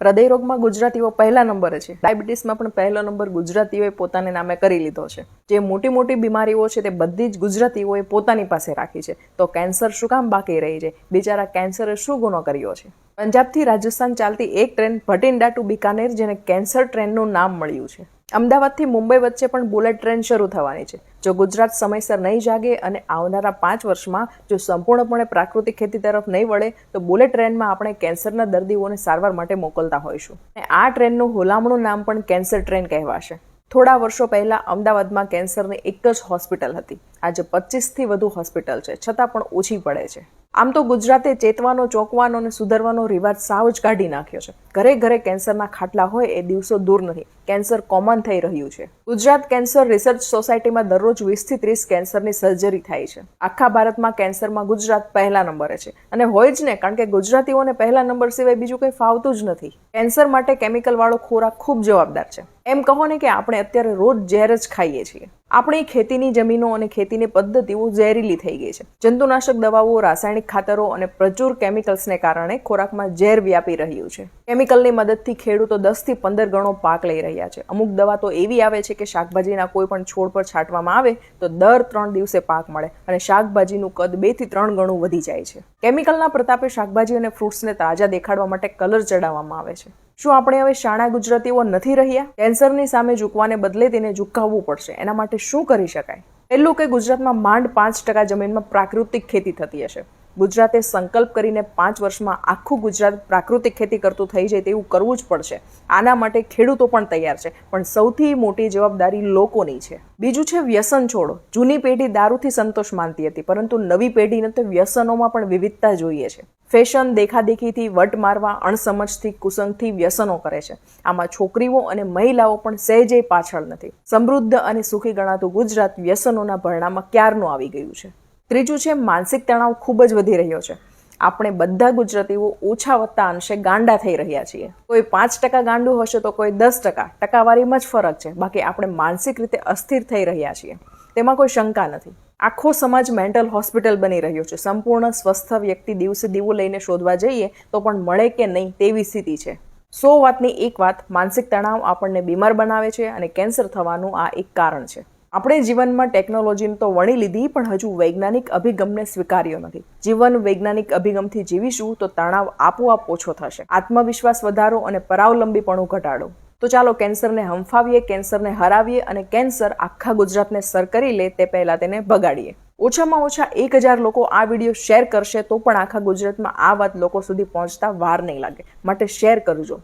હૃદયરોગમાં ગુજરાતીઓ પહેલા નંબરે છે. ડાયાબિટીસમાં પણ પહેલો નંબર ગુજરાતીઓએ પોતાને નામે કરી લીધો છે. જે મોટી મોટી બીમારીઓ છે તે બધી જ ગુજરાતીઓએ પોતાની પાસે રાખી છે. તો કેન્સર શું કામ બાકી રહી છે? બિચારા કેન્સરે શું ગુનો કર્યો છે? પંજાબથી રાજસ્થાન ચાલતી એક ટ્રેન ભટિંડા ટુ બિકાનેર, જેને કેન્સર ટ્રેનનું નામ મળ્યું છે. અમદાવાદથી મુંબઈ વચ્ચે પણ બુલેટ ટ્રેન શરૂ થવાની છે. જો ગુજરાત સમયસર નહીં જાગે અને આવનારા 5 વર્ષમાં જો સંપૂર્ણપણે પ્રાકૃતિક ખેતી તરફ નહીં વળે તો બુલેટ ટ્રેનમાં આપણે કેન્સરના દર્દીઓને સારવાર માટે મોકલતા હોઈશું. અને આ ટ્રેનનું હુલામણું નામ પણ કેન્સર ટ્રેન કહેવાશે. થોડા વર્ષો પહેલા અમદાવાદમાં કેન્સરની એક જ હોસ્પિટલ હતી. આજે 25થી વધુ હોસ્પિટલ છે, છતાં પણ ઓછી પડે છે. આમ તો ગુજરાતે ચેતવાનો, ચોંકવાનો અને સુધારવાનો રિવાજ સાવ જ કાઢી નાખ્યો છે. ઘરે ઘરે કેન્સરના ખાટલા હોય એ દિવસો દૂર નથી. કેન્સર કોમન થઈ રહ્યું છે. ગુજરાત કેન્સર રિસર્ચ સોસાયટીમાં દરરોજ 20થી 30 કેન્સરની સર્જરી થાય છે. આખા ભારતમાં કેન્સરમાં ગુજરાત પહેલા નંબરે છે. અને હોય જ ને, કારણ કે ગુજરાતીઓને પહેલા નંબર સિવાય બીજું કંઈ ફાવતું જ નથી. કેન્સર માટે કેમિકલ વાળો ખોરાક ખૂબ જવાબદાર છે. એમ કહો ને કે આપણે અત્યારે રોજ ઝેર જ ખાઈએ છીએ. આપણી ખેતીની જમીનો અને ખેતીની પદ્ધતિઓ ઝેરીલી થઈ ગઈ છે. જંતુનાશક દવાઓ, રાસાયણિક ખાતરો અને પ્રચુર કેમિકલ્સને કારણે ખોરાકમાં ઝેર વ્યાપી રહ્યું છે. કેમિકલની મદદથી ખેડૂતો 10 થી 15 ગણો પાક લઈ રહ્યા છે. અમુક દવા તો એવી આવે છે કે શાકભાજીના કોઈ પણ છોડ પર છાંટવામાં આવે તો દર 3 દિવસે પાક મળે અને શાકભાજીનું કદ 2 થી 3 ગણું વધી જાય છે. કેમિકલના પ્રતાપે શાકભાજી અને ફ્રૂટ્સને તાજા દેખાડવા માટે કલર ચડાવવામાં આવે છે. શું આપણે હવે શાણા ગુજરાતીઓ નથી રહ્યા? કેન્સરની સામે ઝૂકવાને બદલે તેને ઝુકાવવું પડશે. એના માટે શું કરી શકાય? પહેલું કે ગુજરાતમાં માંડ 5% જમીનમાં પ્રાકૃતિક ખેતી થતી હશે. ગુજરાતે સંકલ્પ કરીને 5 વર્ષમાં આખું ગુજરાત પ્રાકૃતિક ખેતી કરતું થઈ જાય તેવું કરવું જ પડશે. આના માટે ખેડૂતો પણ તૈયાર છે, પણ સૌથી મોટી જવાબદારી લોકોની છે. બીજું છે વ્યસન છોડો. જૂની પેઢી દારૂથી સંતોષ માનતી હતી, પરંતુ નવી પેઢીને તો વ્યસનોમાં પણ વિવિધતા જોઈએ છે. ફેશન, દેખાદેખીથી, વટ મારવા, અણસમજથી, કુસંગથી વ્યસનો કરે છે. આમાં છોકરીઓ અને મહિલાઓ પણ સહેજે પાછળ નથી. સમૃદ્ધ અને સુખી ગણાતું ગુજરાત વ્યસનોના ભરણામાં ક્યારનું આવી ગયું છે. ત્રીજું છે માનસિક તણાવ ખૂબ જ વધી રહ્યો છે. આપણે બધા ગુજરાતીઓ ઓછા વત્તા અંશે ગાંડા થઈ રહ્યા છીએ. કોઈ 5% ગાંડું હશે તો કોઈ 10%. ટકાવારીમાં જ ફરક છે. બાકી આપણે માનસિક રીતે અસ્થિર થઈ રહ્યા છીએ, તેમાં કોઈ શંકા નથી. આખો સમાજ મેન્ટલ હોસ્પિટલ બની રહ્યો છે. સંપૂર્ણ સ્વસ્થ વ્યક્તિ દિવસે દીવો લઈને શોધવા જઈએ તો પણ મળે કે નહીં તેવી સ્થિતિ છે. 100 વાતની એક વાત, માનસિક તણાવ આપણને બીમાર બનાવે છે અને કેન્સર થવાનું આ એક કારણ છે. આપણે જીવનમાં ટેકનોલોજીને તો વણી લીધી, પણ હજુ વૈજ્ઞાનિક અભિગમને સ્વીકાર્યો નથી. જીવન વૈજ્ઞાનિક અભિગમથી જીવીશું તો તણાવ આપોઆપ ઓછો થશે. આત્મવિશ્વાસ વધારો અને પરાવલંબીપણું ઘટાડો. તો ચાલો કેન્સરને હંફાવીએ, કેન્સરને હરાવીએ અને કેન્સર આખા ગુજરાતને સર કરી લે તે પહેલા તેને ભગાડીએ. ઓછામાં ઓછા 1000 લોકો આ વિડીયો શેર કરશે તો પણ આખા ગુજરાતમાં આ વાત લોકો સુધી પહોંચતા વાર નહીં લાગે. માટે શેર કરજો.